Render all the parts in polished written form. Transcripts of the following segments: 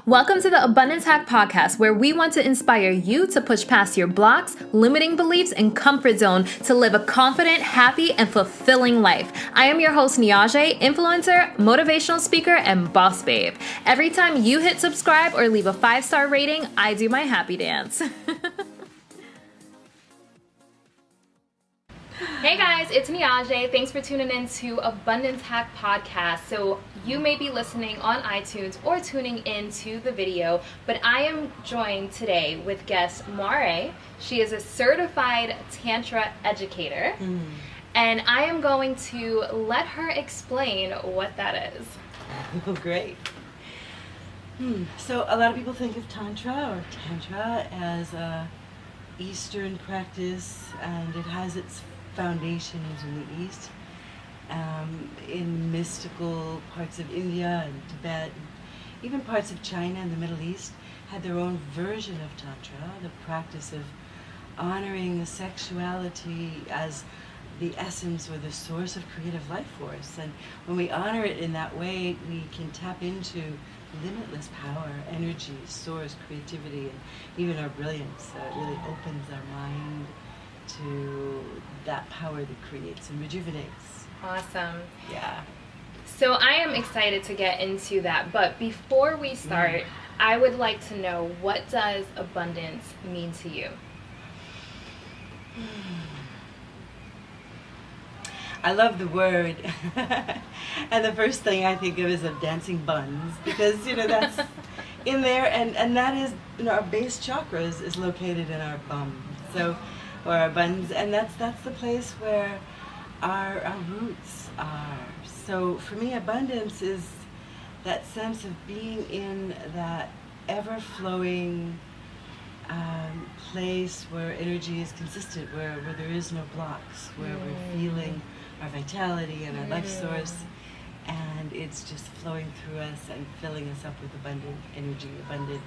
Welcome to the Abundance Hack Podcast, where we want to inspire you to push past your blocks, limiting beliefs, and comfort zone to live a confident, happy, and fulfilling life. I am your host, Niajae, influencer, motivational speaker, and boss babe. Every time you hit subscribe or leave a 5-star rating, I do my happy dance. Hey guys, it's Niajae. Thanks for tuning in to Abundance Hack Podcast. So you may be listening on iTunes or tuning into the video, but I am joined today with guest Mare. She is a certified Tantra educator, and I am going to let her explain what that is. Oh, great. So a lot of people think of Tantra as a Eastern practice, and it has its foundations in the East, in mystical parts of India and Tibet, even parts of China and the Middle East had their own version of Tantra, the practice of honoring the sexuality as the essence or the source of creative life force. And when we honor it in that way, we can tap into limitless power, energy, source, creativity, and even our brilliance. So it really opens our mind to that power that creates and rejuvenates. Awesome. Yeah. So I am excited to get into that, but before we start, I would like to know, what does abundance mean to you? I love the word. And the first thing I think of is of dancing buns, because that's in there, and that is, our base chakra is located in our bum. So, or our buns, and that's the place where our roots are. So for me, abundance is that sense of being in that ever-flowing place where energy is consistent, where there is no blocks, where we're feeling our vitality and our life source, and it's just flowing through us and filling us up with abundant energy, abundant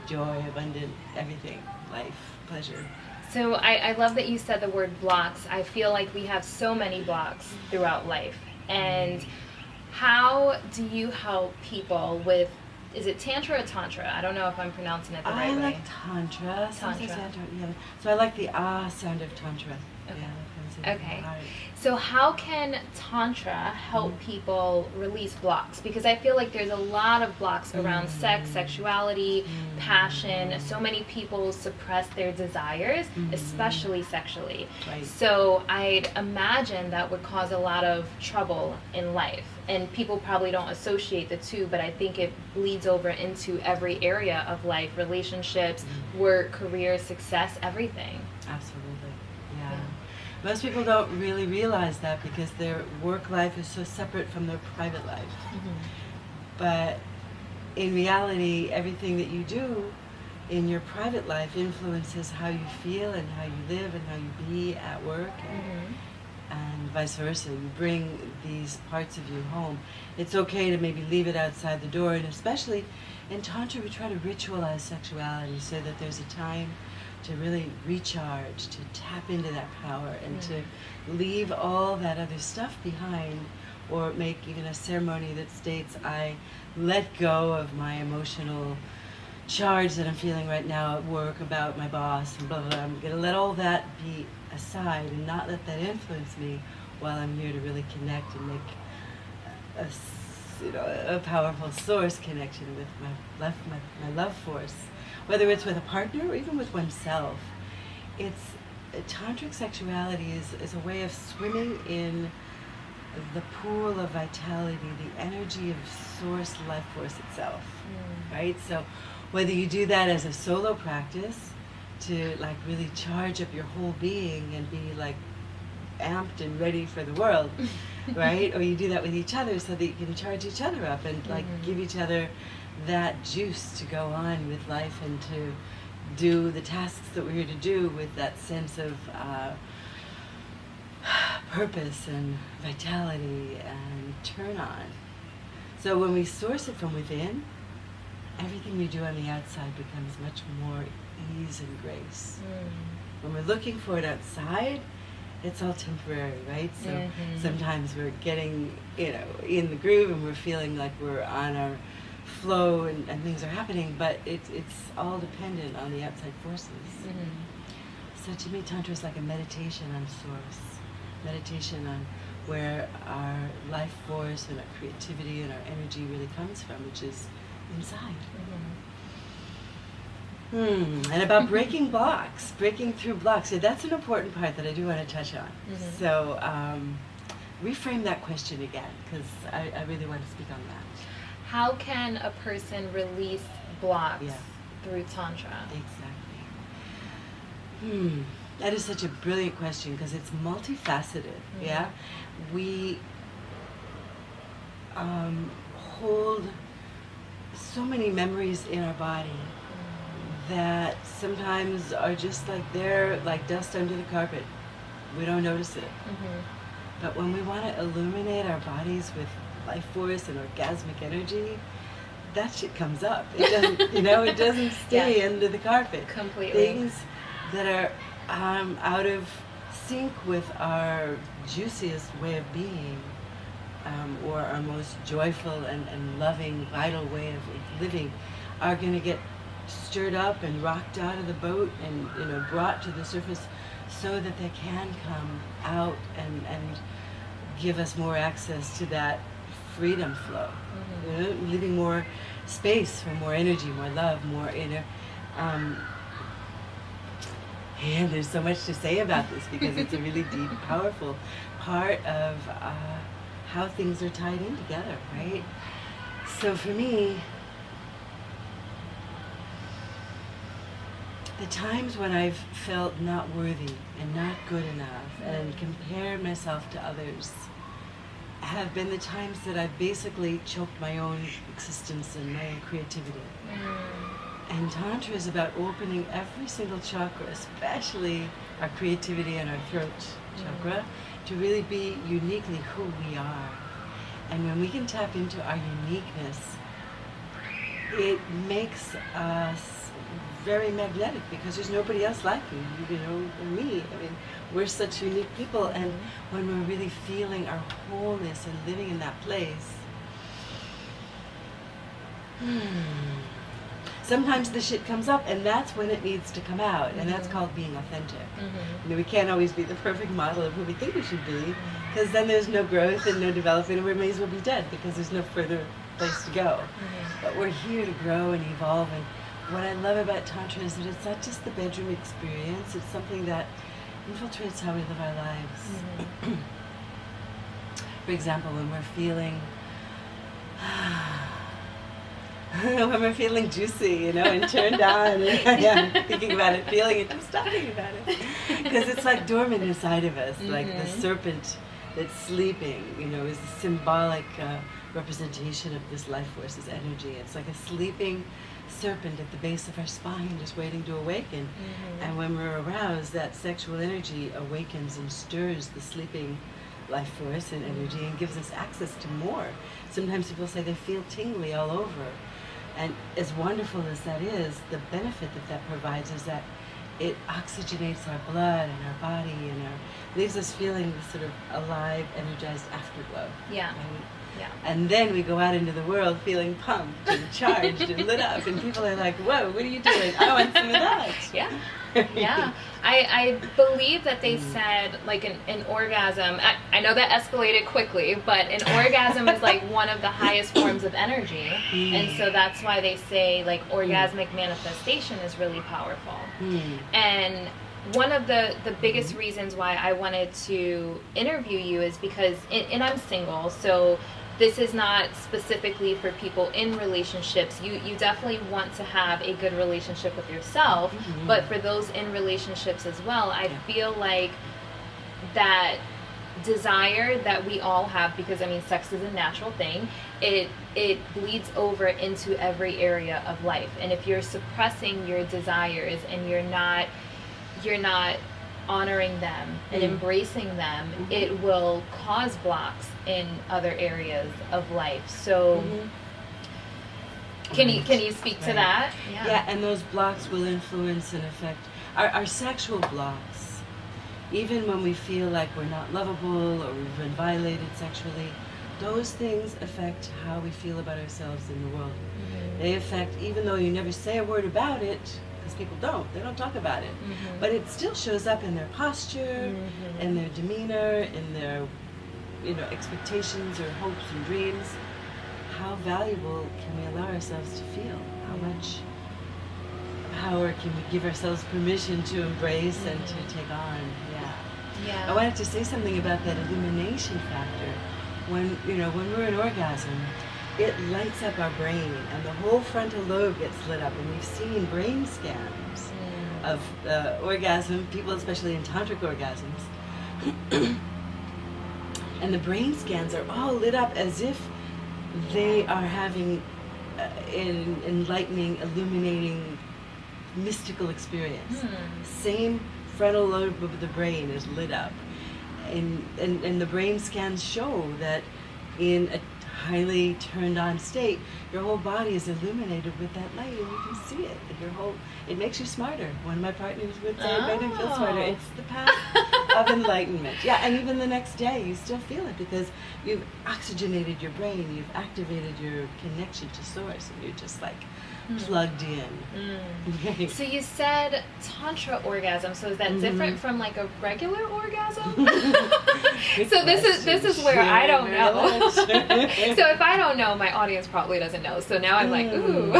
joy, abundant everything, life, pleasure. So I love that you said the word blocks. I feel like we have so many blocks throughout life. And how do you help people with, is it Tantra or Tantra? I don't know if I'm pronouncing it the right way. I like Tantra. Tantra. Yeah. So I like the sound of Tantra. Okay. Yeah, okay. So how can Tantra help people release blocks? Because I feel like there's a lot of blocks around sex, sexuality, passion. So many people suppress their desires, especially sexually. Right. So I'd imagine that would cause a lot of trouble in life. And people probably don't associate the two, but I think it bleeds over into every area of life: relationships, work, career, success, everything. Absolutely. Yeah. Most people don't really realize that because their work life is so separate from their private life. But in reality, everything that you do in your private life influences how you feel and how you live and how you be at work, and vice versa. You bring these parts of you home. It's okay to maybe leave it outside the door, and especially in Tantra we try to ritualize sexuality so that there's a time to really recharge, to tap into that power, and to leave all that other stuff behind, or make even a ceremony that states, I let go of my emotional charge that I'm feeling right now at work about my boss and blah, blah, blah. I'm going to let all that be aside and not let that influence me while I'm here to really connect and make a powerful source connection with my love force. Whether it's with a partner or even with oneself. Tantric sexuality is a way of swimming in the pool of vitality, the energy of source life force itself, right? So whether you do that as a solo practice to really charge up your whole being and be amped and ready for the world, right? Or you do that with each other so that you can charge each other up and give each other that juice to go on with life and to do the tasks that we're here to do with that sense of purpose and vitality and turn on. So when we source it from within, everything we do on the outside becomes much more ease and grace. When we're looking for it outside, it's all temporary, right? So sometimes we're getting, in the groove and we're feeling like we're on our flow and things are happening, but it's all dependent on the outside forces. So to me, Tantra is like a meditation on source, meditation on where our life force and our creativity and our energy really comes from, which is inside. And about breaking blocks, breaking through blocks. So that's an important part that I do want to touch on. So reframe that question again, because I really want to speak on that. How can a person release blocks through Tantra? Exactly. That is such a brilliant question because it's multifaceted. Yeah, we hold so many memories in our body that sometimes are just like they're like dust under the carpet. We don't notice it. But when we want to illuminate our bodies with life force and orgasmic energy, that shit comes up. It doesn't, it doesn't stay under the carpet. Completely. Things that are out of sync with our juiciest way of being, or our most joyful and loving, vital way of living, are going to get stirred up and rocked out of the boat and brought to the surface so that they can come out and give us more access to that freedom flow, leaving more space for more energy, more love, more inner. And there's so much to say about this because it's a really deep, powerful part of how things are tied in together, right? So for me, the times when I've felt not worthy and not good enough and compared myself to others have been the times that I've basically choked my own existence and my own creativity. And Tantra is about opening every single chakra, especially our creativity and our throat chakra, to really be uniquely who we are. And when we can tap into our uniqueness, it makes us very magnetic because there's nobody else like you, or me. I mean, we're such unique people, and when we're really feeling our wholeness and living in that place, sometimes the shit comes up, and that's when it needs to come out, and that's called being authentic. We can't always be the perfect model of who we think we should be, because then there's no growth and no development, and we may as well be dead because there's no further place to go. But we're here to grow and evolve, and what I love about Tantra is that it's not just the bedroom experience, it's something that infiltrates how we live our lives. For example, when we're feeling juicy, and turned on, and thinking about it, feeling it, just talking about it. Because it's like dormant inside of us, like the serpent that's sleeping, is a symbolic representation of this life force, this energy. It's like a sleeping serpent at the base of our spine, just waiting to awaken. And when we're aroused, that sexual energy awakens and stirs the sleeping life force and energy and gives us access to more. Sometimes people say they feel tingly all over. And as wonderful as that is, the benefit that provides is that it oxygenates our blood and our body and leaves us feeling this sort of alive, energized afterglow. Yeah. And then we go out into the world feeling pumped and charged and lit up, and people are like, whoa, what are you doing? I want some of that. Yeah. I believe that they said, like, an orgasm, I know that escalated quickly, but an orgasm is like one of the highest forms of energy. And so that's why they say, like, orgasmic manifestation is really powerful. And one of the biggest reasons why I wanted to interview you is because, and I'm single, so this is not specifically for people in relationships. You definitely want to have a good relationship with yourself, but for those in relationships as well, I feel like that desire that we all have, because sex is a natural thing, it bleeds over into every area of life. And if you're suppressing your desires and you're not honoring them and embracing them, it will cause blocks in other areas of life. So can you speak to that? Yeah, and those blocks will influence and affect our sexual blocks. Even when we feel like we're not lovable or we've been violated sexually, those things affect how we feel about ourselves in the world. They affect, even though you never say a word about it, because people don't, they don't talk about it, but it still shows up in their posture, in their demeanor, in their, you know, expectations or hopes and dreams. How valuable can we allow ourselves to feel? How much power can we give ourselves permission to embrace and to take on? Yeah. I wanted to say something about that illumination factor. When, you know, when we're in orgasm, it lights up our brain and the whole frontal lobe gets lit up, and we've seen brain scans of orgasm, people especially in tantric orgasms, and the brain scans are all lit up as if they are having an enlightening, illuminating, mystical experience. Same frontal lobe of the brain is lit up, and the brain scans show that in a highly turned on state, your whole body is illuminated with that light, and you can see it. It makes you smarter. One of my partners would say it made him feel smarter. It's the path of enlightenment. Yeah, and even the next day you still feel it because you've oxygenated your brain, you've activated your connection to source, and you're just like plugged in. So you said Tantra orgasm, so is that different from like a regular orgasm? So this is where I don't know. So if I don't know, my audience probably doesn't know. So now I'm like, ooh.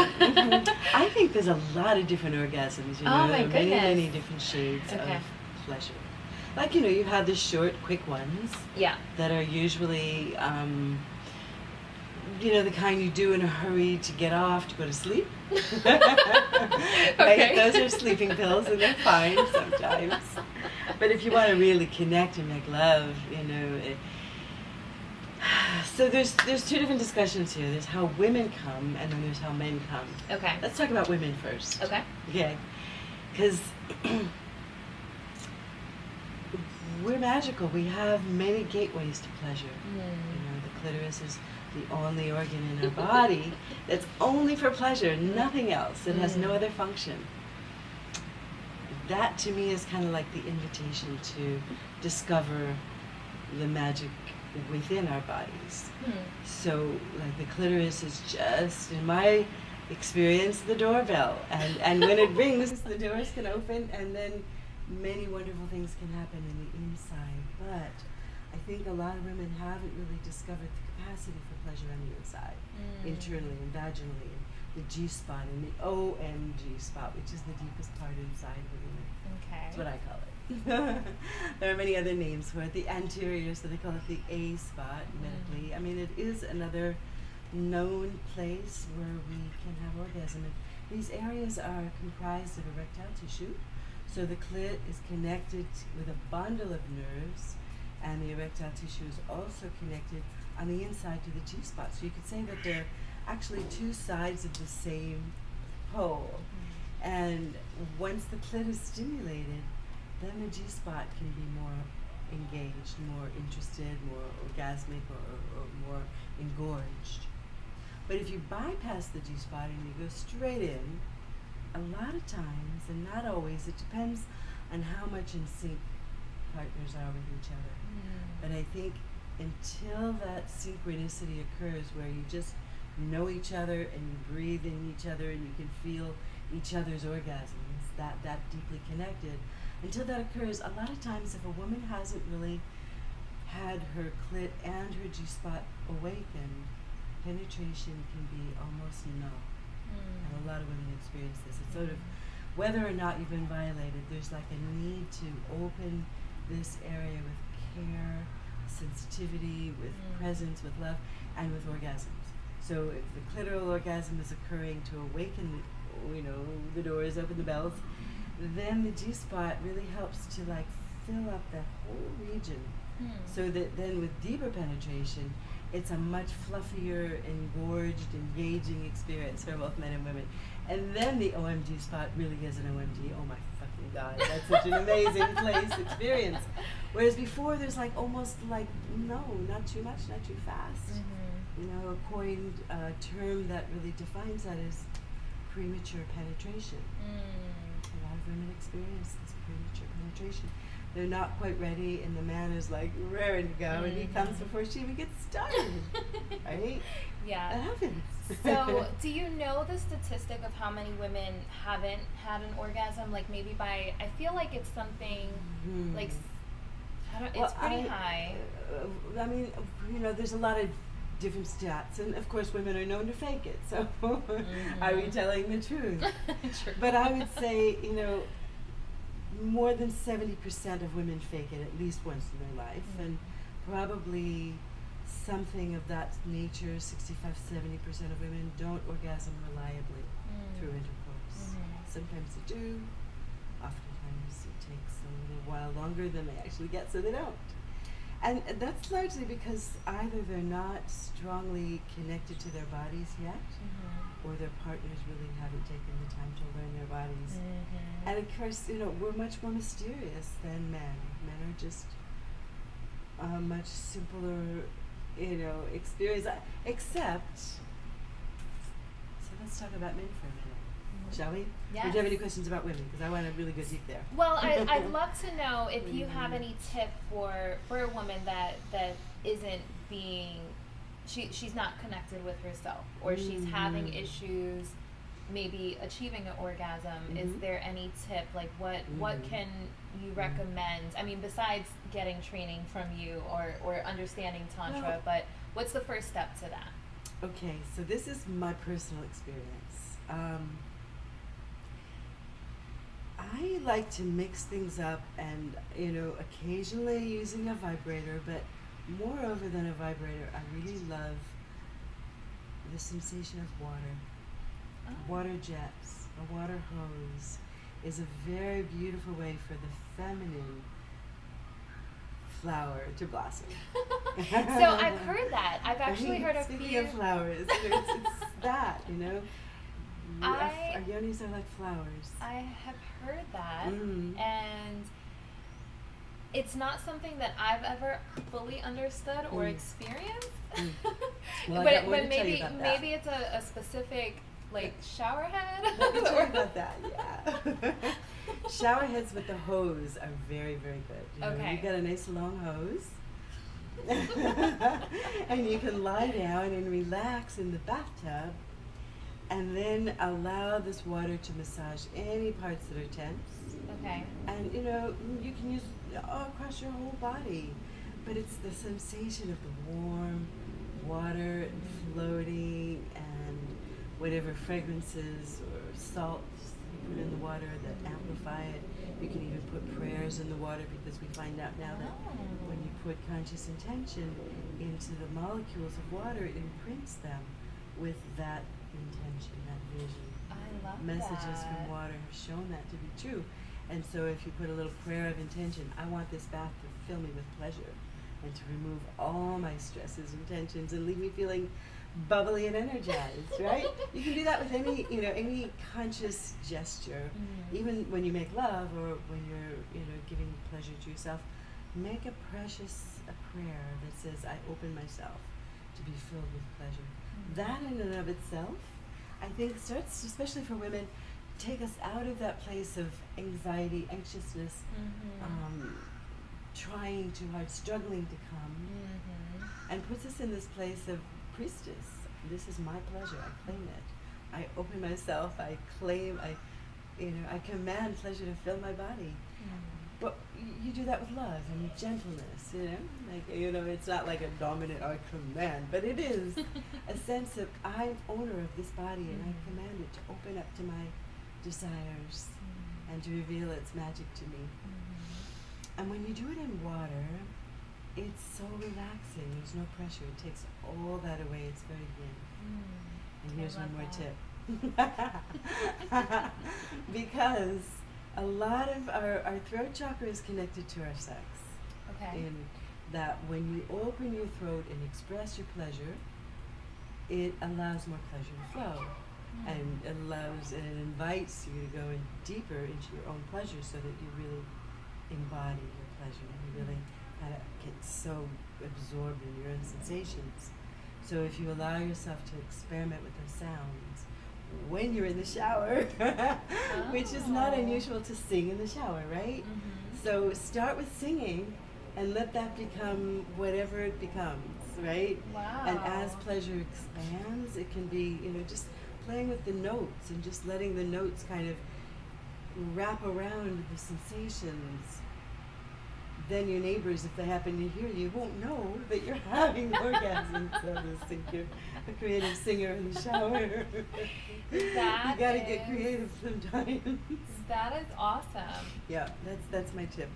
I think there's a lot of different orgasms, you know. Oh my goodness. Many different shades of pleasure. Like, you know, you have the short, quick ones. Yeah. That are usually, you know, the kind you do in a hurry to get off to go to sleep. Right? Those are sleeping pills, and they're fine sometimes. But if you want to really connect and make love, you know. So there's two different discussions here. There's how women come, and then there's how men come. Okay. Let's talk about women first. Okay. Okay. Because we're magical. We have many gateways to pleasure. You know, the clitoris is the only organ in our body that's only for pleasure, nothing else. It has no other function. That to me is kind of like the invitation to discover the magic within our bodies. So like the clitoris is just, in my experience, the doorbell, and when it rings, the doors can open, and then many wonderful things can happen in the inside. But I think a lot of women haven't really discovered the capacity for pleasure on the inside, internally and vaginally, and the G spot and the OMG spot, which is the deepest part inside the woman. Okay. That's what I call it. There are many other names for it. The anterior, so they call it the A spot medically. I mean, it is another known place where we can have orgasm. And these areas are comprised of erectile tissue. So the clit is connected with a bundle of nerves, and the erectile tissue is also connected on the inside to the G-spot. So you could say that they're actually two sides of the same pole. And once the clit is stimulated, then the G-spot can be more engaged, more interested, more orgasmic, or more engorged. But if you bypass the G-spot and you go straight in, a lot of times, and not always, it depends on how much in sync partners are with each other. But I think until that synchronicity occurs where you just know each other and you breathe in each other and you can feel each other's orgasms, that deeply connected, until that occurs, a lot of times if a woman hasn't really had her clit and her G-spot awakened, penetration can be almost null. And a lot of women experience this. It's sort of, whether or not you've been violated, there's like a need to open this area with care, sensitivity, with presence, with love, and with orgasms. So if the clitoral orgasm is occurring to awaken, you know, the doors, open the bells, then the G-spot really helps to like fill up that whole region. So that then with deeper penetration, it's a much fluffier, engorged, engaging experience for both men and women. And then the OMG spot really is an OMG, oh my fucking God, that's such an amazing place experience. Whereas before there's like almost like, no, not too much, not too fast. You know, a coined term that really defines that is premature penetration. A lot of women experience this premature penetration they're not quite ready, and the man is like raring to go, and he comes before she even gets started. Right? Yeah. That happens. So, do you know the statistic of how many women haven't had an orgasm? Like maybe by, I feel like it's something like, I don't, it's pretty high. I mean, there's a lot of different stats, and of course women are known to fake it, so are we telling the truth? True. But I would say, more than 70% of women fake it at least once in their life, and probably something of that nature, 65-70% of women don't orgasm reliably through intercourse. Sometimes they do, oftentimes it takes a little while longer than they actually get, so they don't. And that's largely because either they're not strongly connected to their bodies yet, or their partners really haven't taken the time to learn their bodies. And of course, we're much more mysterious than men. Men are just much simpler, experience. Except, so let's talk about men for a minute. Shall we? Yes. Or do you have any questions about women? Because I want to really go deep there. Well, I'd love to know if you have any tip for a woman that isn't being, she's not connected with herself, or she's having issues maybe achieving an orgasm. Is there any tip? Like what can you recommend? I mean, besides getting training from you or understanding Tantra, but what's the first step to that? Okay, so this is my personal experience. I like to mix things up and, occasionally using a vibrator, but moreover than a vibrator, I really love the sensation of water. Water jets, a water hose is a very beautiful way for the feminine flower to blossom. So I've heard that. I've actually heard a Speaking few. of flowers, it's that, our yonis are like flowers. I have heard that, and it's not something that I've ever fully understood or experienced. Well, but maybe it's a specific shower head. Let me tell you about that. Yeah. Shower heads with the hose are very, very good. Okay. You get a nice long hose, and you can lie down and relax in the bathtub, and then allow this water to massage any parts that are tense. Okay. And you can use across your whole body, but it's the sensation of the warm water floating, and whatever fragrances or salts you put in the water that amplify it. You can even put prayers in the water, because we find out now that when you put conscious intention into the molecules of water, it imprints them with that intention, that vision. I love Messages that. from water have shown that to be true. And so if you put a little prayer of intention, I want this bath to fill me with pleasure and to remove all my stresses and tensions and leave me feeling bubbly and energized, right? You can do that with any conscious gesture. Even when you make love, or when you're giving pleasure to yourself, make a prayer that says, I open myself to be filled with pleasure. That in and of itself, I think, starts, especially for women, take us out of that place of anxiety, anxiousness, trying too hard, struggling to come, and puts us in this place of priestess. This is my pleasure. I claim it. I open myself. I claim. I command pleasure to fill my body. But you do that with love and gentleness. It's not like a dominant or command, but it is a sense of I'm owner of this body, and I command it to open up to my desires and to reveal its magic to me. And when you do it in water, it's so relaxing. There's no pressure. It takes all that away. It's very yin. And here's one more tip. Because a lot of our throat chakra is connected to our sex. Okay. In that when you open your throat and express your pleasure, it allows more pleasure to flow. And it allows and it invites you to go in deeper into your own pleasure, so that you really embody your pleasure. You really kind of get so absorbed in your own sensations. So if you allow yourself to experiment with those sounds when you're in the shower, which is not unusual to sing in the shower, right? So start with singing and let that become whatever it becomes, right? Wow. And as pleasure expands, it can be, just playing with the notes and just letting the notes kind of wrap around the sensations. Then your neighbors, if they happen to hear you, won't know that you're having orgasms. So just think you're a creative singer in the shower. You gotta get creative sometimes. That is awesome. Yeah, that's my tip.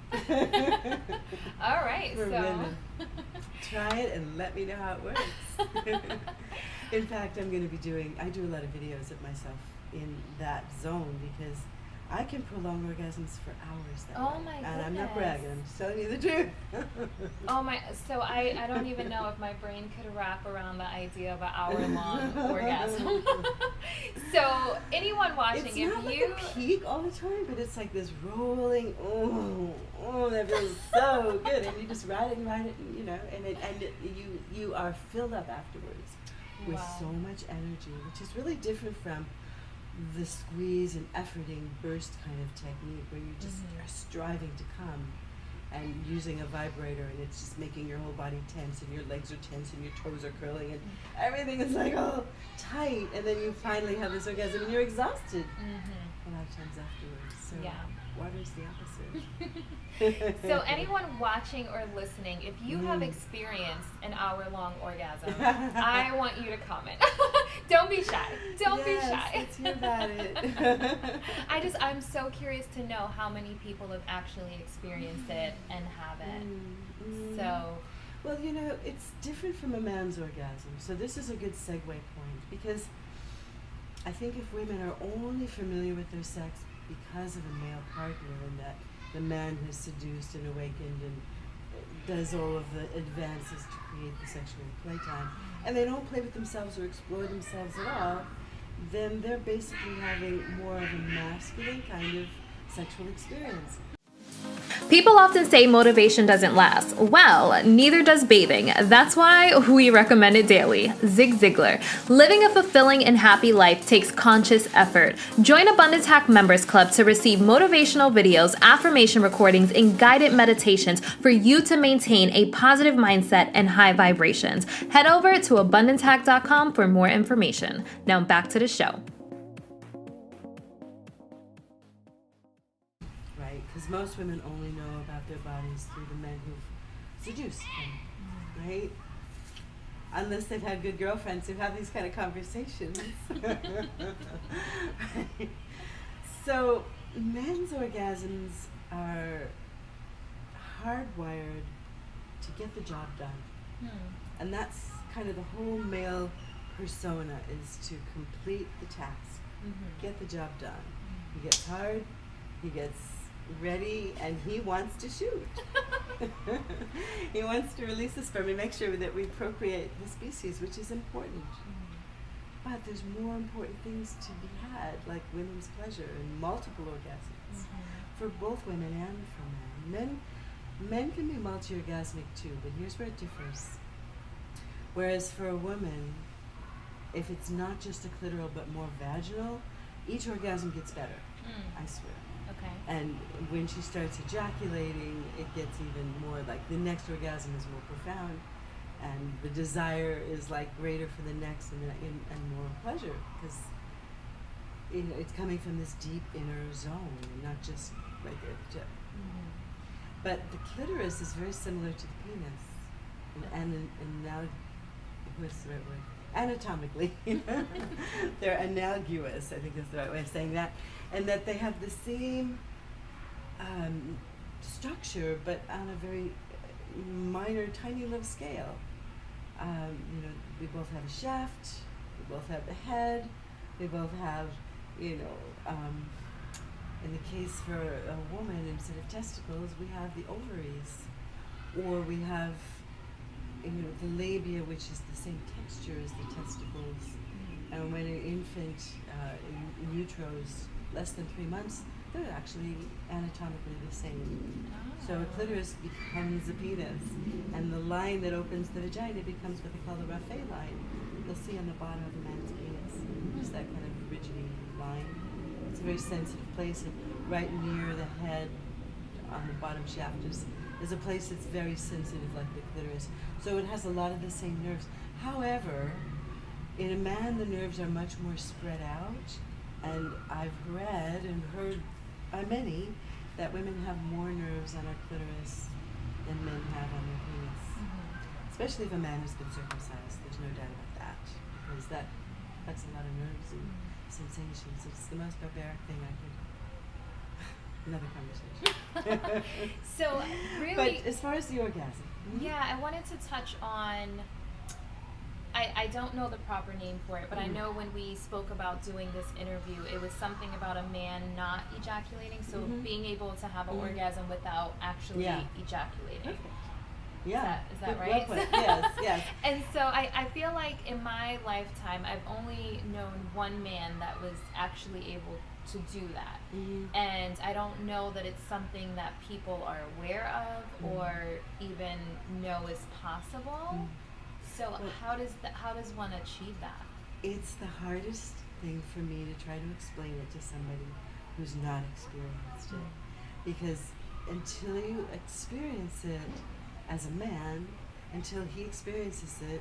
All right, For so women. Try it and let me know how it works. In fact, I do a lot of videos of myself in that zone because I can prolong orgasms for hours that Oh way. my And I'm not goodness. bragging, I'm just telling you the truth. Oh my, so I don't even know if my brain could wrap around the idea of an hour-long orgasm. So anyone watching, It's if not you... like a peak all the time, but it's like this rolling, that feels so good. And you just ride it, and you are filled up afterwards with Wow. so much energy, which is really different from the squeeze and efforting burst kind of technique where you just are striving to come and using a vibrator and it's just making your whole body tense and your legs are tense and your toes are curling and everything is like tight, and then you finally have this orgasm and you're exhausted a lot of times afterwards. So Yeah. water's the opposite. So anyone watching or listening, if you have experienced an hour-long orgasm, I want you to comment. Don't be shy. Don't be shy. Let's hear about it. I'm so curious to know how many people have actually experienced it and haven't. So, well, it's different from a man's orgasm. So this is a good segue point because I think if women are only familiar with their sex because of a male partner and that the man has seduced and awakened and does all of the advances to create the sexual playtime, and they don't play with themselves or explore themselves at all, then they're basically having more of a masculine kind of sexual experience. people often say motivation doesn't last. Well, neither does bathing. That's why we recommend it daily. Zig Ziglar. Living a fulfilling and happy life takes conscious effort. Join Abundance Hack Members Club to receive motivational videos, affirmation recordings, and guided meditations for you to maintain a positive mindset and high vibrations. Head over to abundancehack.com for more information. Now back to the show. Because most women only know about their bodies through the men who've seduced them, right? Unless they've had good girlfriends who have these kind of conversations. So men's orgasms are hardwired to get the job done. And that's kind of the whole male persona, is to complete the task, get the job done. He gets hard, he gets ready, and he wants to shoot. He wants to release the sperm and make sure that we procreate the species, which is important. But there's more important things to be had, like women's pleasure and multiple orgasms for both women and for men. Men can be multi-orgasmic too, but here's where it differs. Whereas for a woman, if it's not just a clitoral but more vaginal, each orgasm gets better, I swear. Okay. And when she starts ejaculating, it gets even more, like the next orgasm is more profound, and the desire is like greater for the next and more pleasure, because it's coming from this deep inner zone and not just like a tip. But the clitoris is very similar to the penis, and now, what's the right word? Anatomically, they're analogous, I think is the right way of saying that, and that they have the same structure, but on a very minor, tiny little scale. We both have a shaft, we both have the head, we both have, in the case for a woman, instead of testicles, we have the ovaries, or we have the labia, which is the same texture as the testicles. And when an infant in utero is less than 3 months, they're actually anatomically the same. So a clitoris becomes a penis, and the line that opens the vagina becomes what they call the raphe line. You'll see on the bottom of a man's penis, just that kind of ridgy line. It's a very sensitive place, and right near the head, on the bottom shaft is a place that's very sensitive, like the clitoris. So it has a lot of the same nerves. However, in a man, the nerves are much more spread out, and I've read and heard by many that women have more nerves on our clitoris than men have on their penis. Mm-hmm. Especially if a man has been circumcised, there's no doubt about that, because that's a lot of nerves and sensations. It's the most barbaric thing I could. Another conversation. So really, but as far as the orgasm, yeah, I wanted to touch on. I don't know the proper name for it, but I know when we spoke about doing this interview, it was something about a man not ejaculating, so being able to have an orgasm without actually ejaculating. Yeah. Is that Good, right? well put. Yes, yes. And so I feel like in my lifetime, I've only known one man that was actually able to do that. And I don't know that it's something that people are aware of or even know is possible. So how does one achieve that? It's the hardest thing for me to try to explain it to somebody who's not experienced it. Because until you experience it as a man, until he experiences it,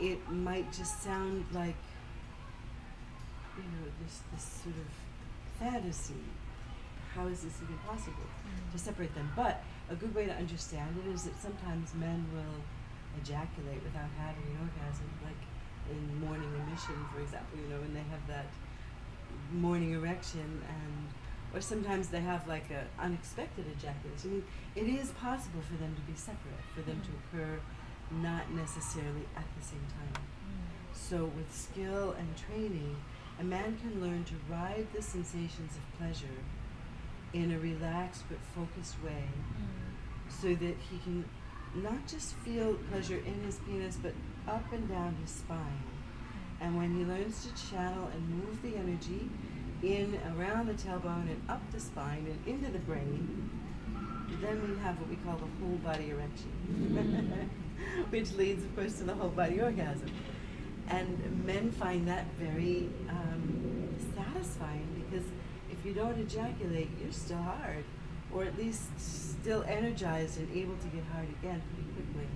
it might just sound like, this sort of fantasy. How is this even possible to separate them? But a good way to understand it is that sometimes men will ejaculate without having an orgasm, like in morning emission, for example, when they have that morning erection, or sometimes they have like a unexpected ejaculation. I mean, it is possible for them to be separate, for them to occur not necessarily at the same time. So with skill and training, a man can learn to ride the sensations of pleasure in a relaxed but focused way, so that he can not just feel pleasure in his penis, but up and down his spine. And when he learns to channel and move the energy in around the tailbone and up the spine and into the brain, then we have what we call the whole body erection, which leads, of course, to the whole body orgasm. And men find that very satisfying, because if you don't ejaculate, you're still hard, or at least still energized and able to get hard again pretty quickly.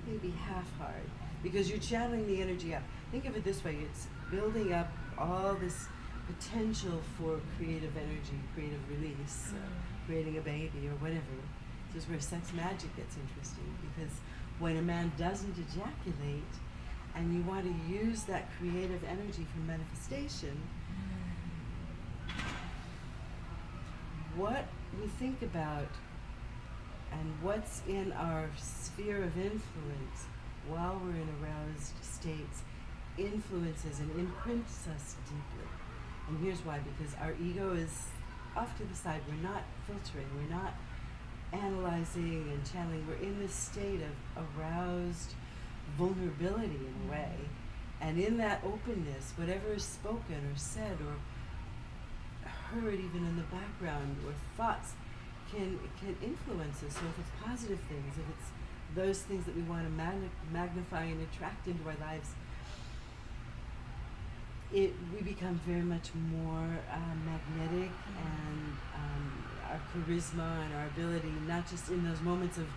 Maybe half hard, because you're channeling the energy up. Think of it this way, it's building up all this potential for creative energy, creative release, creating a baby or whatever. This is where sex magic gets interesting, because when a man doesn't ejaculate and you want to use that creative energy for manifestation, what we think about and what's in our sphere of influence while we're in aroused states influences and imprints us deeply. And here's why: because our ego is off to the side. We're not filtering, we're not analyzing and channeling. We're in this state of aroused vulnerability in a way. And in that openness, whatever is spoken or said or heard even in the background, or thoughts can influence us. So if it's positive things, if it's those things that we want to magnify and attract into our lives, we become very much more magnetic, and our charisma and our ability, not just in those moments of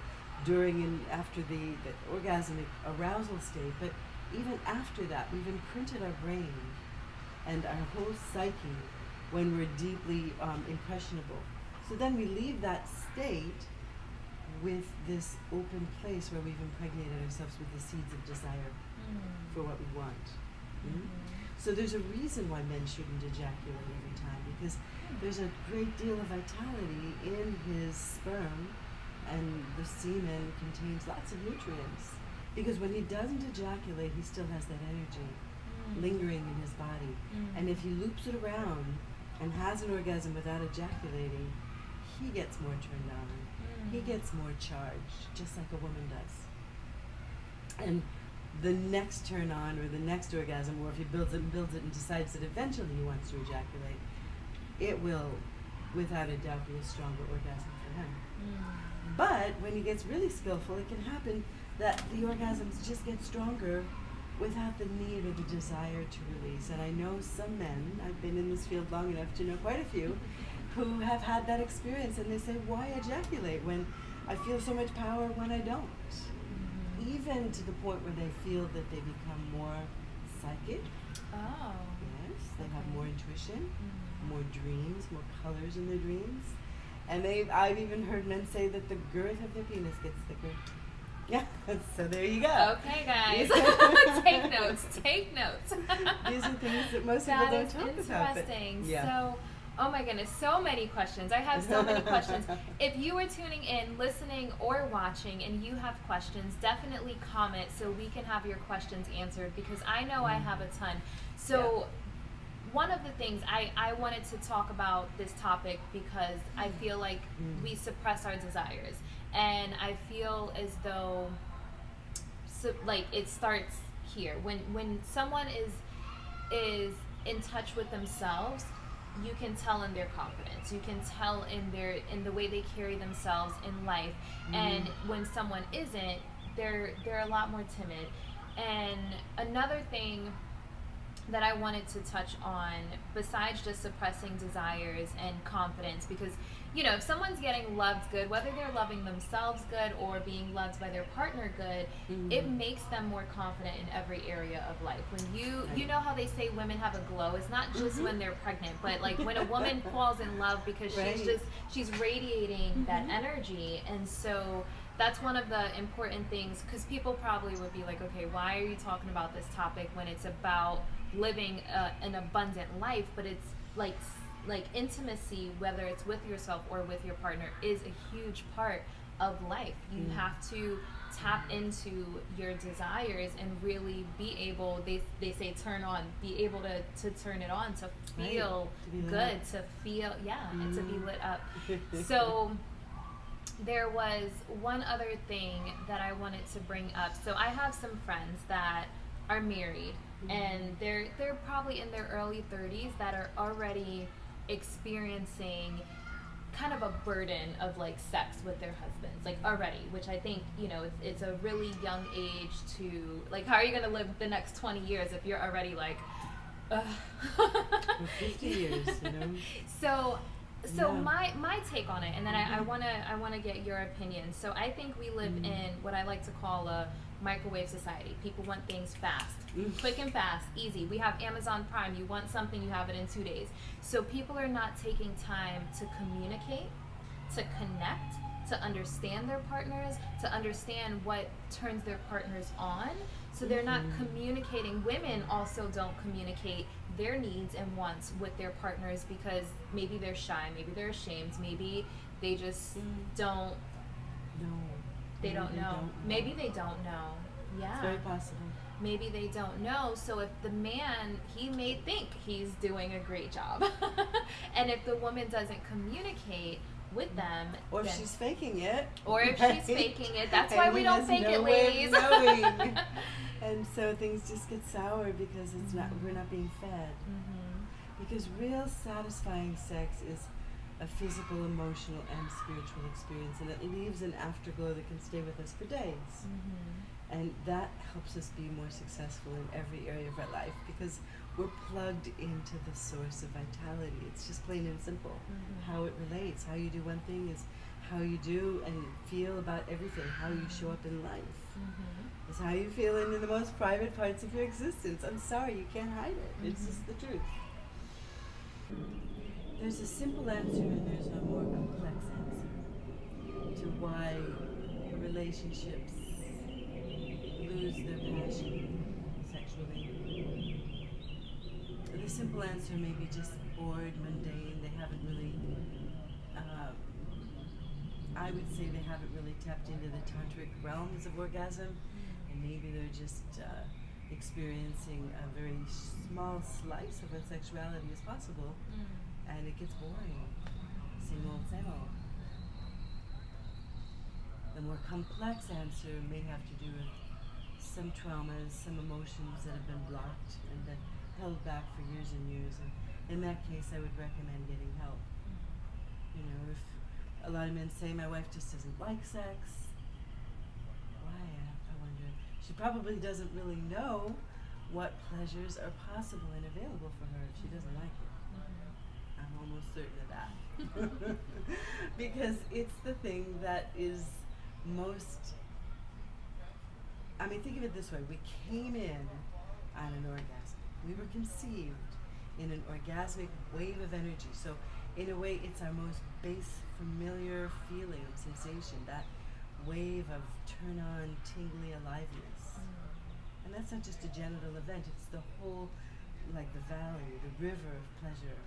during and after the orgasmic arousal state, but even after that, we've imprinted our brain and our whole psyche when we're deeply impressionable. So then we leave that state with this open place where we've impregnated ourselves with the seeds of desire for what we want. So there's a reason why men shouldn't ejaculate every time, because there's a great deal of vitality in his sperm, and the semen contains lots of nutrients. Because when he doesn't ejaculate, he still has that energy lingering in his body. And if he loops it around and has an orgasm without ejaculating, he gets more turned on. He gets more charged, just like a woman does. And the next turn on, or the next orgasm, or if he builds it and decides that eventually he wants to ejaculate, it will, without a doubt, be a stronger orgasm for him. But when he gets really skillful, it can happen that the orgasms just get stronger without the need or the desire to release. And I know some men, I've been in this field long enough to know quite a few, who have had that experience, and they say, why ejaculate when I feel so much power when I don't? Even to the point where they feel that they become more psychic. Oh. Yes, they have more intuition, more dreams, more colors in their dreams. And I've even heard men say that the girth of their penis gets thicker. Yeah, so there you go. Okay, guys. Take notes. Take notes. These are things that most people don't talk about. That is interesting. Yeah. So, oh my goodness, so many questions. I have so many questions. If you are tuning in, listening, or watching, and you have questions, definitely comment so we can have your questions answered, because I know I have a ton. So, one of the things I wanted to talk about this topic because I feel like we suppress our desires. And I feel as though, like, it starts here. When someone is in touch with themselves, you can tell in their confidence. You can tell in the way they carry themselves in life. And when someone isn't, they're a lot more timid. And another thing that I wanted to touch on, besides just suppressing desires and confidence, because, you know, if someone's getting loved good, whether they're loving themselves good or being loved by their partner good, it makes them more confident in every area of life. When you know how they say women have a glow, it's not just when they're pregnant, but like when a woman falls in love because she's radiating that energy. And so that's one of the important things, because people probably would be like, okay, why are you talking about this topic when it's about living an abundant life? But it's like intimacy, whether it's with yourself or with your partner, is a huge part of life. You have to tap into your desires and really be able, they say turn on, be able to turn it on, to feel good, to feel, and to be lit up. So there was one other thing that I wanted to bring up. So I have some friends that are married, and they're probably in their early 30s that are already experiencing kind of a burden of like sex with their husbands, like already, which I think, you know, it's a really young age to, like, how are you going to live the next 20 years if you're already like, ugh. 50 years, you know? So my take on it, and then I wanna get your opinion. So I think we live in what I like to call a microwave society. People want things fast, quick and fast, easy. We have Amazon Prime. You want something, you have it in 2 days. So people are not taking time to communicate, to connect, to understand their partners, to understand what turns their partners on. So they're not communicating. Women also don't communicate their needs and wants with their partners because maybe they're shy, maybe they're ashamed, maybe they just don't know. They don't know. Maybe they don't know. Yeah. It's very possible. Maybe they don't know. So if the man, he may think he's doing a great job. And if the woman doesn't communicate with them, or if she's faking it, she's faking it, that's why we don't fake it, ladies. And so things just get sour because it's not, we're not being fed. Because real satisfying sex is a physical, emotional, and spiritual experience, and it leaves an afterglow that can stay with us for days. And that helps us be more successful in every area of our life because we're plugged into the source of vitality. It's just plain and simple. How it relates, how you do one thing is how you do and feel about everything, how you show up in life. It's how you feel in the most private parts of your existence. I'm sorry, you can't hide it. It's just the truth. There's a simple answer and there's a more complex answer to why relationships lose their passion sexually. The simple answer may be just bored, mundane. They haven't really, I would say they haven't really tapped into the tantric realms of orgasm, and maybe they're just experiencing a very small slice of what sexuality is possible, and it gets boring. Same old, same old. The more complex answer may have to do with some traumas, some emotions that have been blocked and been held back for years and years. And in that case, I would recommend getting help. You know, if a lot of men say, my wife just doesn't like sex, why, I wonder? She probably doesn't really know what pleasures are possible and available for her if she doesn't like it. I'm almost almost certain of that. Because it's the thing that is most, I mean, think of it this way. We came in on an orgasm. We were conceived in an orgasmic wave of energy. So in a way, it's our most base familiar feeling, sensation, that wave of turn on, tingly aliveness. And that's not just a genital event, it's the whole, like the valley, the river of pleasure.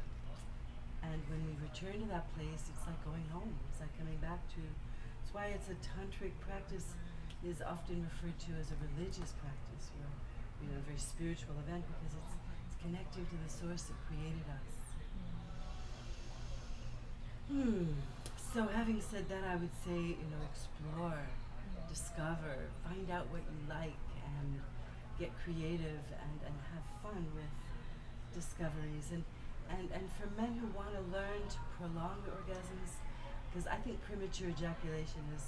And when we return to that place, it's like going home. It's like coming back to, that's why it's a tantric practice, is often referred to as a religious practice, or, you know, a very spiritual event, because it's connecting to the source that created us. So having said that, I would say, you know, explore, discover, find out what you like, and get creative and have fun with discoveries. And for men who want to learn to prolong the orgasms, because I think premature ejaculation is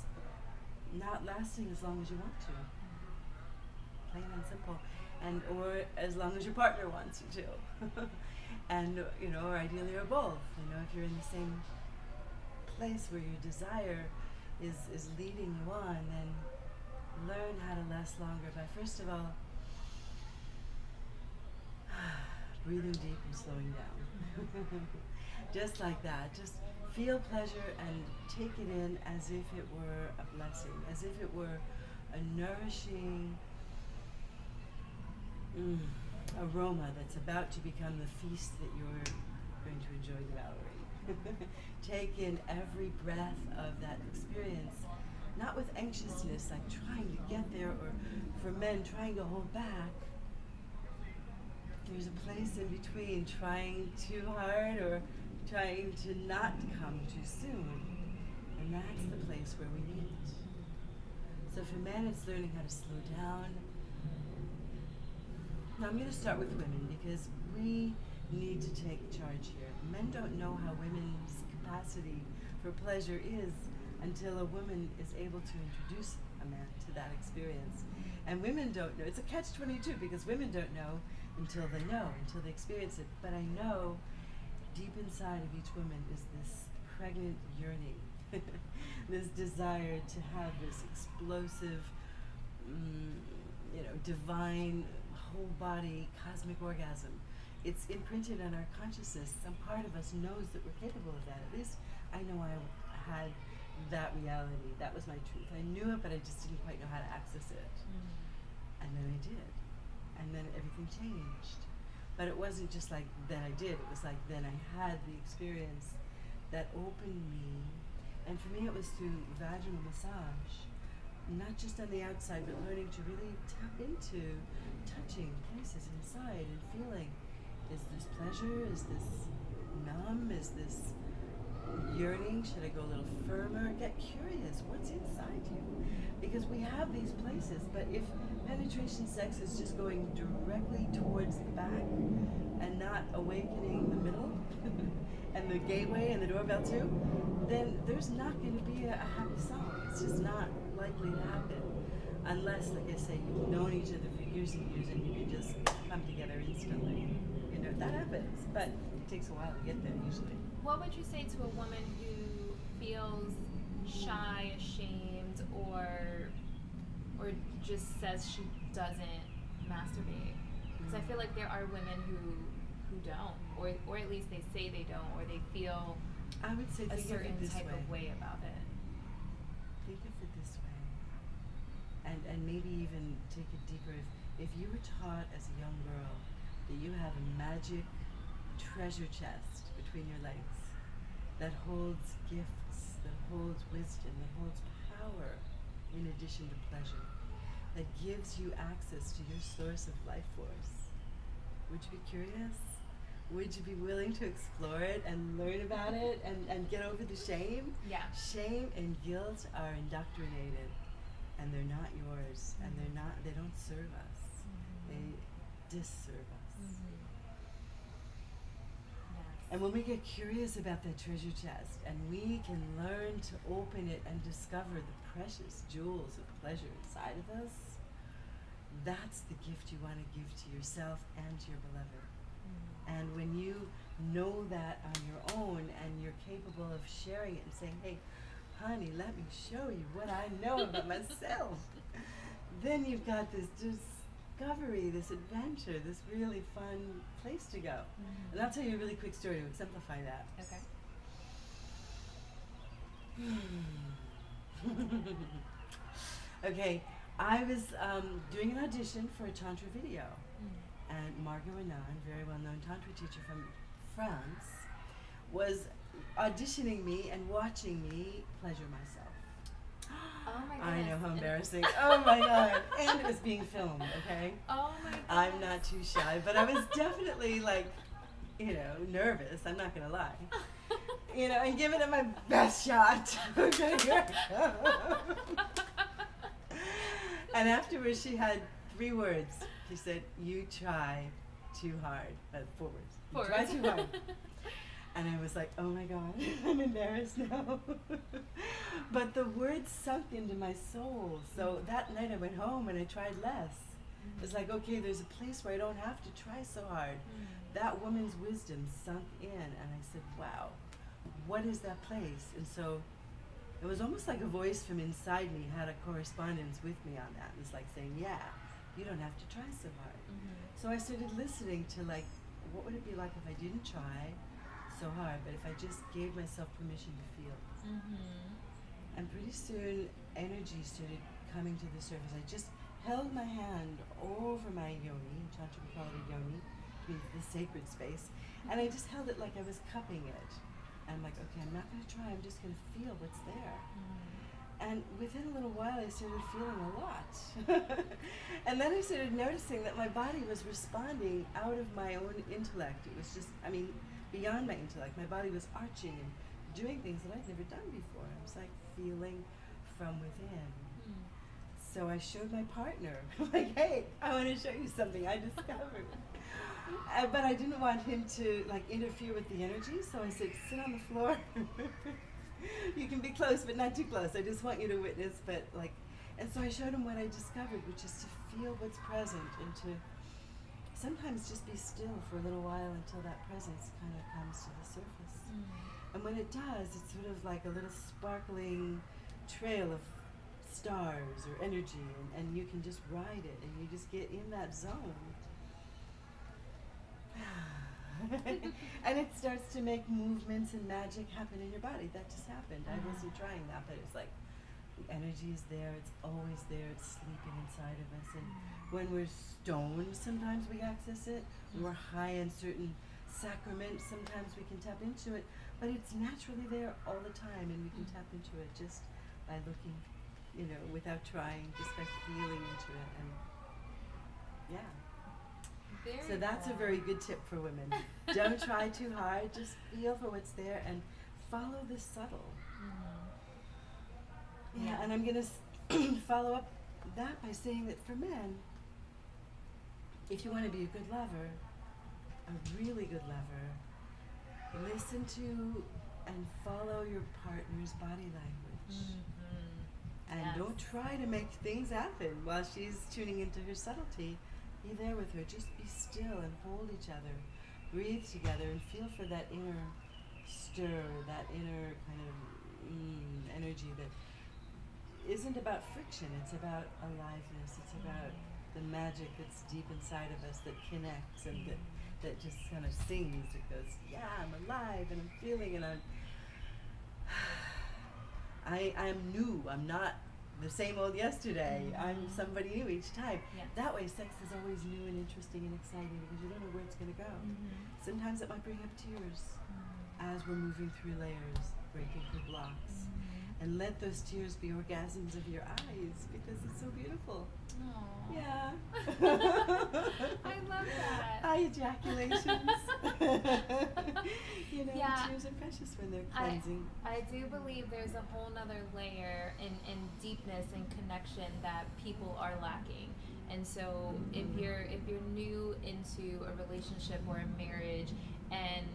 not lasting as long as you want to. Plain and simple. And or as long as your partner wants you to. And, you know, or ideally or both. You know, if you're in the same place where your desire is leading you on, then learn how to last longer by, first of all, breathing deep and slowing down. Just like that. Just feel pleasure and take it in as if it were a blessing, as if it were a nourishing aroma that's about to become the feast that you're going to enjoy devouring. Take in every breath of that experience, not with anxiousness, like trying to get there, or for men trying to hold back. There's a place in between, trying too hard or trying to not come too soon. And that's the place where we meet. So for men, it's learning how to slow down. Now I'm going to start with women, because we need to take charge here. Men don't know how women's capacity for pleasure is until a woman is able to introduce a man to that experience. And women don't know. It's a catch-22, because women don't know until they know, until they experience it. But I know deep inside of each woman is this pregnant yearning, this desire to have this explosive, divine, whole body, cosmic orgasm. It's imprinted on our consciousness. Some part of us knows that we're capable of that. At least I know I had that reality. That was my truth. I knew it, but I just didn't quite know how to access it. And then I did. And then everything changed. But it wasn't just like then I did. It was like then I had the experience that opened me. And for me, it was through vaginal massage. Not just on the outside, but learning to really tap into touching places inside and feeling, is this pleasure? Is this numb? Is this yearning? Should I go a little firmer? Get curious. What's inside you? Because we have these places, but if penetration sex is just going directly towards the back and not awakening the middle and the gateway and the doorbell too, then there's not going to be a happy song. It's just not likely to happen unless, like I say, you've known each other for years and years and you can just come together instantly. You know, that happens, but it takes a while to get there usually. What would you say to a woman who feels shy, ashamed, or just says she doesn't masturbate? Because I feel like there are women who don't, or at least they say they don't, or they feel I would say a certain type of way about it. Think of it this way, and maybe even take it deeper. If you were taught as a young girl that you have a magic treasure chest between your legs that holds gifts, that holds wisdom, that holds power in addition to pleasure, that gives you access to your source of life force, would you be curious? Would you be willing to explore it and learn about it and get over the shame? Yeah. Shame and guilt are indoctrinated, and they're not yours, and they don't serve us. They disserve us. And when we get curious about that treasure chest and we can learn to open it and discover the precious jewels of pleasure inside of us, that's the gift you want to give to yourself and to your beloved. And when you know that on your own and you're capable of sharing it and saying, hey, honey, let me show you what I know about myself, then you've got this discovery, this adventure, this really fun place to go. Mm-hmm. And I'll tell you a really quick story to exemplify that. Okay. Okay, I was doing an audition for a Tantra video, and Margot Renan, very well-known Tantra teacher from France, was auditioning me and watching me pleasure myself. Oh my goodness. I know, how embarrassing. Oh my God. And it was being filmed, okay? Oh my goodness. I'm not too shy, but I was definitely like, nervous, I'm not gonna lie. And giving it my best shot. Okay. And afterwards she had 3 words. She said, you try too hard. 4 words. You try too hard. And I was like, oh my God, I'm embarrassed now. But the words sunk into my soul. So that night I went home and I tried less. It was like, okay, there's a place where I don't have to try so hard. That woman's wisdom sunk in, and I said, wow, what is that place? And so it was almost like a voice from inside me had a correspondence with me on that. It was like saying, yeah, you don't have to try so hard. So I started listening to what would it be like if I didn't try so hard, but if I just gave myself permission to feel. And pretty soon energy started coming to the surface. I just held my hand over my yoni, in Tantra we call it a yoni, means the sacred space, and I just held it like I was cupping it. And I'm like, okay, I'm not going to try, I'm just going to feel what's there. And within a little while I started feeling a lot. And then I started noticing that my body was responding out of my own intellect. It was just, beyond my intellect. My body was arching and doing things that I'd never done before. I was like feeling from within. So I showed my partner, like, hey, I want to show you something I discovered. But I didn't want him to interfere with the energy, so I said, sit on the floor. You can be close, but not too close. I just want you to witness, and so I showed him what I discovered, which is to feel what's present and to sometimes just be still for a little while until that presence kind of comes to the surface. And when it does, it's sort of like a little sparkling trail of stars or energy, and you can just ride it and you just get in that zone. And it starts to make movements and magic happen in your body. That just happened. I wasn't trying that, but it's like the energy is there, it's always there, it's sleeping inside of us. And when we're stoned, sometimes we access it. When we're high in certain sacraments, sometimes we can tap into it. But it's naturally there all the time, and we can tap into it just by looking, without trying, just by feeling into it. And yeah. So that's a very good tip for women. Don't try too hard, just feel for what's there and follow the subtle. Yeah, and I'm going to follow up that by saying that for men, if you want to be a good lover, a really good lover, listen to and follow your partner's body language. And don't try to make things happen while she's tuning into her subtlety. Be there with her. Just be still and hold each other. Breathe together and feel for that inner stir, that inner kind of energy that isn't about friction. It's about aliveness. It's about the magic that's deep inside of us that connects and that just kind of sings. It goes, yeah, I'm alive and I'm feeling and I'm new. I'm not the same old yesterday. I'm somebody new each time. That way sex is always new and interesting and exciting because you don't know where it's going to go. Sometimes it might bring up tears as we're moving through layers, breaking through blocks. And let those tears be orgasms of your eyes because it's so beautiful. Aww. Yeah. I love that. Eye ejaculations. Tears are precious when they're cleansing. I do believe there's a whole nother layer in deepness and connection that people are lacking. And so if you're new into a relationship or a marriage and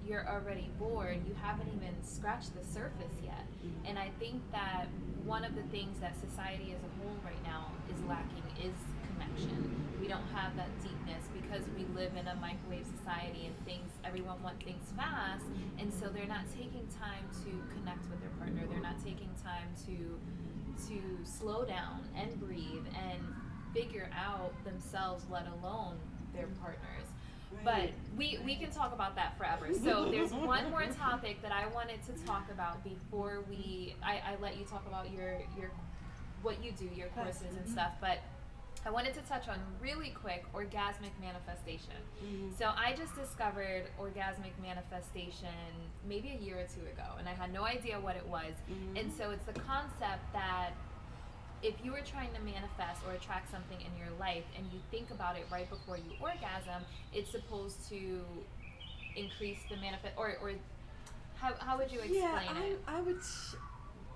you're already bored, you haven't even scratched the surface yet. And I think that one of the things that society as a whole right now is lacking is connection. We don't have that deepness because we live in a microwave society and everyone wants things fast, and so they're not taking time to connect with their partner. They're not taking time to slow down and breathe and figure out themselves, let alone their partners. But we can talk about that forever. So there's one more topic that I wanted to talk about before I let you talk about your what you do, your courses and stuff. But I wanted to touch on really quick orgasmic manifestation. So I just discovered orgasmic manifestation maybe a year or two ago, and I had no idea what it was. And so it's the concept that if you were trying to manifest or attract something in your life and you think about it right before you orgasm, it's supposed to increase the manifest, or how would you explain it? I would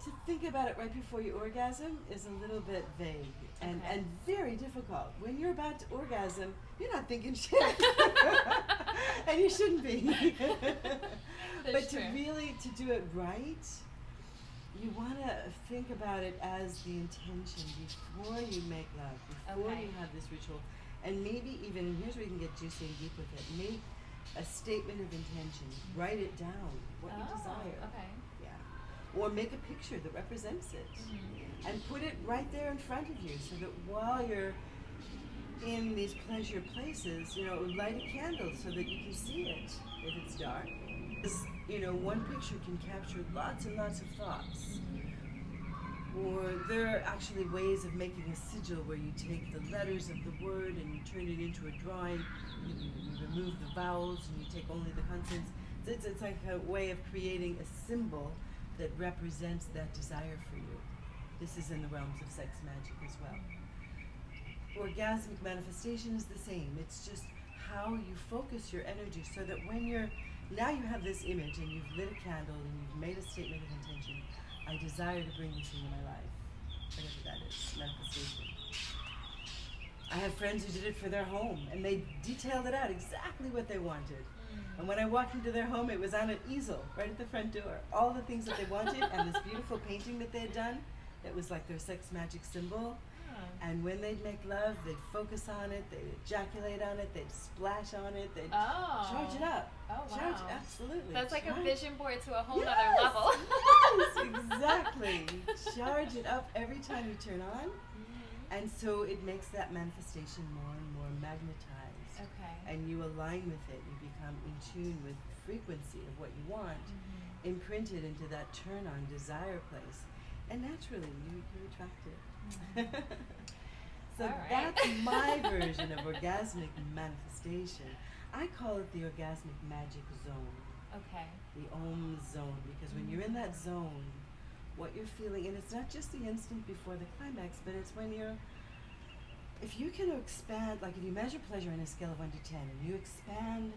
to think about it right before you orgasm is a little bit vague and very difficult. When you're about to orgasm, you're not thinking shit. And you shouldn't be. But to do it right, you want to think about it as the intention before you make love, before you have this ritual. And maybe even, and here's where you can get juicy and deep with it, make a statement of intention. Write it down, what you desire. Yeah. Or make a picture that represents it. And put it right there in front of you so that while you're in these pleasure places, light a candle so that you can see it if it's dark. Because, one picture can capture lots and lots of thoughts. Or there are actually ways of making a sigil where you take the letters of the word and you turn it into a drawing. You remove the vowels and you take only the consonants. It's like a way of creating a symbol that represents that desire for you. This is in the realms of sex magic as well. Orgasmic manifestation is the same. It's just how you focus your energy so that when now you have this image and you've lit a candle and you've made a statement of intention. I desire to bring this into my life. Whatever that is, manifestation. I have friends who did it for their home and they detailed it out exactly what they wanted. And when I walked into their home, it was on an easel right at the front door. All the things that they wanted and this beautiful painting that they had done. It was like their sex magic symbol. And when they'd make love, they'd focus on it, they'd ejaculate on it, they'd splash on it, they'd charge it up. Oh, wow. Absolutely. That's like a vision board to a whole other level. Yes, exactly. Charge it up every time you turn on. And so it makes that manifestation more and more magnetized. And you align with it. You become in tune with the frequency of what you want, imprinted into that turn-on desire place. And naturally, you attract it. So that's my version of orgasmic manifestation. I call it the orgasmic magic zone. The Om zone. Because when you're in that zone, what you're feeling, and it's not just the instant before the climax, but it's when if you can expand, like if you measure pleasure on a scale of 1 to 10, and you expand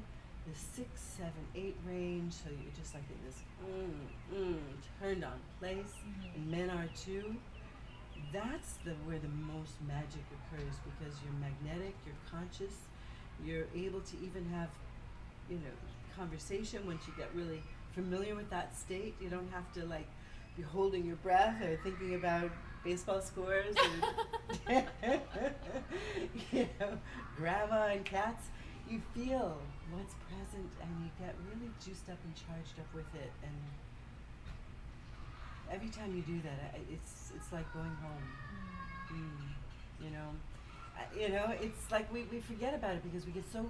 the 6, 7, 8 range, so you're just like in this turned on place, and men are too. That's where the most magic occurs because you're magnetic, you're conscious, you're able to even have, conversation once you get really familiar with that state. You don't have to be holding your breath or thinking about baseball scores or grandma and cats. You feel what's present and you get really juiced up and charged up with it, and every time you do that, it's like going home. It's like we forget about it because we get so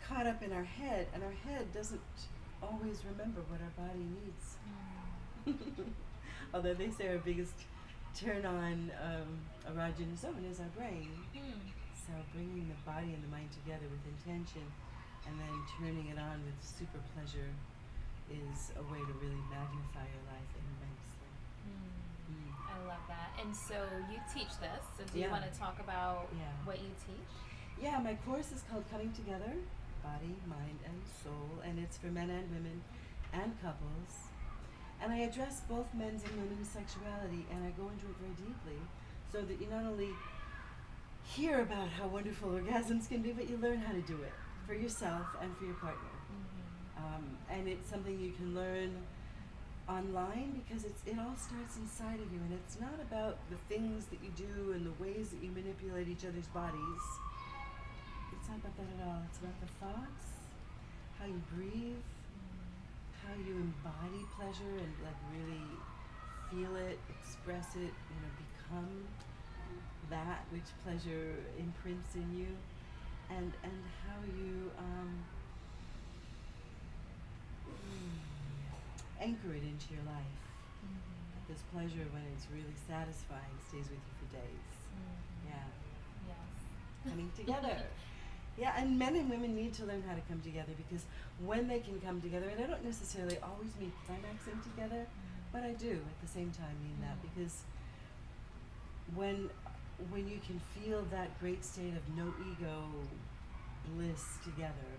caught up in our head, and our head doesn't always remember what our body needs. Although they say our biggest turn on erogenous zone is our brain. So bringing the body and the mind together with intention and then turning it on with super pleasure is a way to really magnify your life immensely. I love that. And so you teach this. So do you want to talk about what you teach? Yeah, my course is called Coming Together, Body, Mind, and Soul. And it's for men and women and couples. And I address both men's and women's sexuality, and I go into it very deeply so that you not only hear about how wonderful orgasms can be, but you learn how to do it for yourself and for your partner. And it's something you can learn online, because it all starts inside of you, and it's not about the things that you do and the ways that you manipulate each other's bodies. It's not about that at all. It's about the thoughts, how you breathe, how you embody pleasure and like really feel it, express it, become that which pleasure imprints in you, and how you anchor it into your life. This pleasure, when it's really satisfying, stays with you for days. Yeah. Yes. Coming together. Yeah, and men and women need to learn how to come together, because when they can come together, and I don't necessarily always mean climaxing together, but I do at the same time mean that, because when you can feel that great state of no ego bliss together,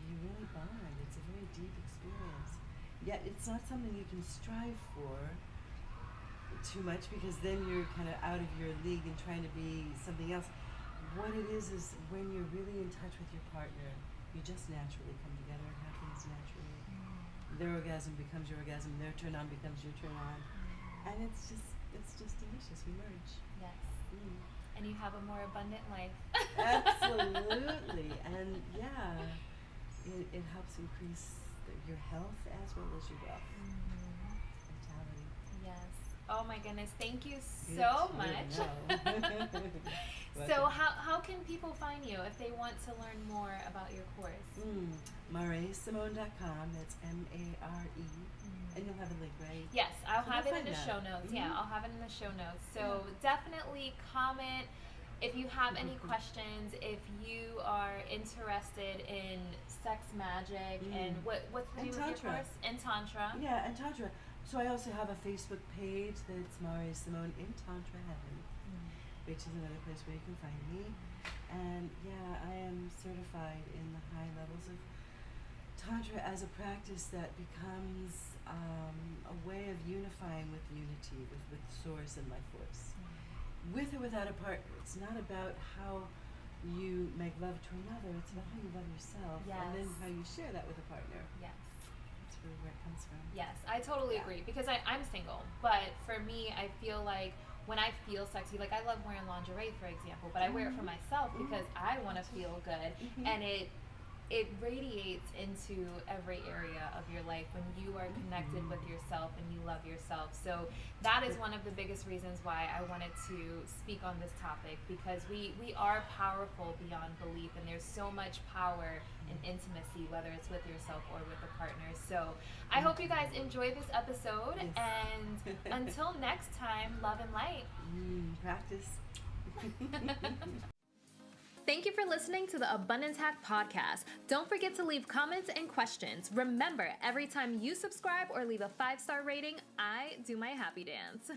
you really bond. It's a very deep experience. Yet it's not something you can strive for too much, because then you're kind of out of your league and trying to be something else. What it is when you're really in touch with your partner, you just naturally come together. It happens naturally. Their orgasm becomes your orgasm. Their turn on becomes your turn on. And it's just delicious. We merge. Yes. And you have a more abundant life. Absolutely. And yeah, it helps increase your health as well as your wealth. Vitality. Yes. Oh my goodness, thank you so much. So how can people find you if they want to learn more about your course? MareSimone.com, that's Mare. And you'll have a link, right? Yes, I'll have it in the show notes. Yeah, I'll have it in the show notes. So definitely comment if you have any questions, if you are interested in sex magic and what's the name of your course? And Tantra. Yeah, and Tantra. So I also have a Facebook page that's Mare Simone in Tantra Heaven, which is another place where you can find me. And yeah, I am certified in the high levels of Tantra as a practice that becomes a way of unifying with unity, with Source and Life Force. With or without a partner. It's not about how you make love to another, it's about how you love yourself, and then how you share that with a partner. Yes. That's really where it comes from. Yes, I totally agree, because I'm single, but for me, I feel like when I feel sexy, like I love wearing lingerie, for example, but I wear it for myself because I want to feel good, and it radiates into every area of your life when you are connected with yourself and you love yourself. So that is one of the biggest reasons why I wanted to speak on this topic, because we are powerful beyond belief, and there's so much power in intimacy, whether it's with yourself or with a partner. So I hope you guys enjoy this episode, and until next time, love and light. Practice. Thank you for listening to the Abundance Hack Podcast. Don't forget to leave comments and questions. Remember, every time you subscribe or leave a 5-star rating, I do my happy dance.